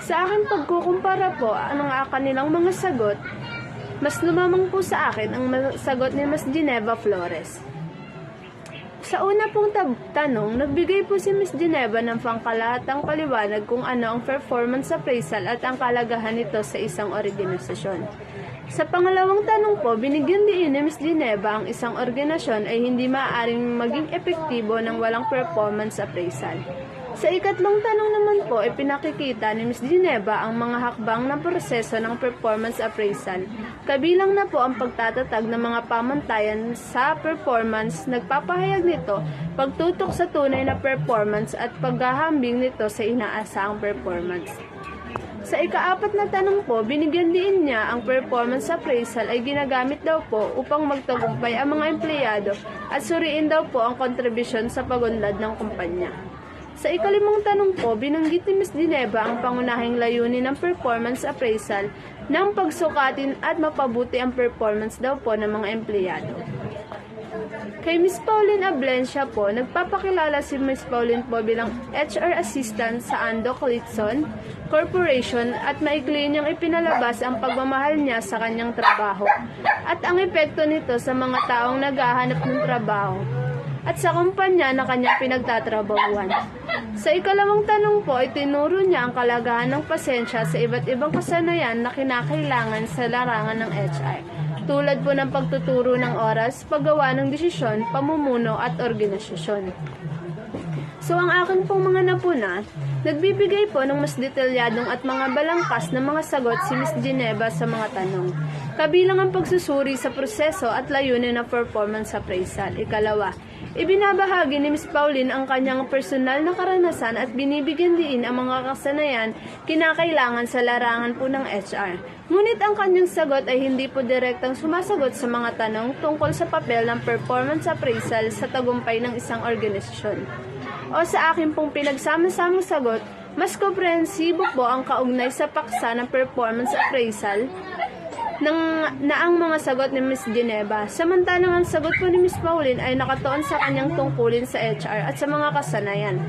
Sa aking pagkukumpara po ng kanilang mga sagot, mas lumamang po sa akin ang sagot ni Ms. Geneva Flores. Sa una pong tanong, nagbigay po si Ms. Geneva ng pangkalahatang paliwanag kung ano ang performance appraisal at ang kalagahan nito sa isang organisasyon. Sa pangalawang tanong po, binigyan din ni Ms. Geneva ang isang organisasyon ay hindi maaaring maging epektibo ng walang performance appraisal. Sa ikatlong tanong naman po, ipinakikita ni Ms. Geneva ang mga hakbang ng proseso ng performance appraisal. Kabilang na po ang pagtatatag ng mga pamantayan sa performance, nagpapahayag nito, pagtutok sa tunay na performance at paghahambing nito sa inaasahang performance. Sa ikaapat na tanong po, binigyan din niya ang performance appraisal ay ginagamit daw po upang magtagumpay ang mga empleyado at suriin daw po ang kontribusyon sa pagunlad ng kumpanya. Sa ikalimang tanong po, binanggit ni Ms. Geneva ang pangunahing layunin ng performance appraisal ng pagsukatin at mapabuti ang performance daw po ng mga empleyado. Kay Ms. Pauline Ablencia po, nagpapakilala si Ms. Pauline po bilang HR Assistant sa Ando Clitson Corporation at maikli niyang ipinalabas ang pagmamahal niya sa kanyang trabaho at ang epekto nito sa mga taong naghahanap ng trabaho at sa kumpanya na kanyang pinagtatrabahuan. Sa ikalawang tanong po, itinuro niya ang kalagahan ng pasensya sa iba't ibang kasanayan na kinakailangan sa larangan ng HR, tulad po ng pagtuturo ng oras, paggawa ng desisyon, pamumuno at organisasyon. So ang akin pong mga napuna, nagbibigay po ng mas detalyadong at mga balangkas na mga sagot si Ms. Geneva sa mga tanong. Kabilang ang pagsusuri sa proseso at layunin ng performance appraisal. Ikalawa, ibinabahagi ni Ms. Pauline ang kanyang personal na karanasan at binibigyan din ang mga kasanayan kinakailangan sa larangan po ng HR. Ngunit ang kanyang sagot ay hindi po direktang sumasagot sa mga tanong tungkol sa papel ng performance appraisal sa tagumpay ng isang organisasyon. O sa akin pong pinagsama-samang sagot, mas komprehensibo po ang kaugnay sa paksa ng performance appraisal na ang mga sagot ni Ms. Geneva. Samantalang ang sagot po ni Ms. Pauline ay nakatuon sa kanyang tungkulin sa HR at sa mga kasanayan.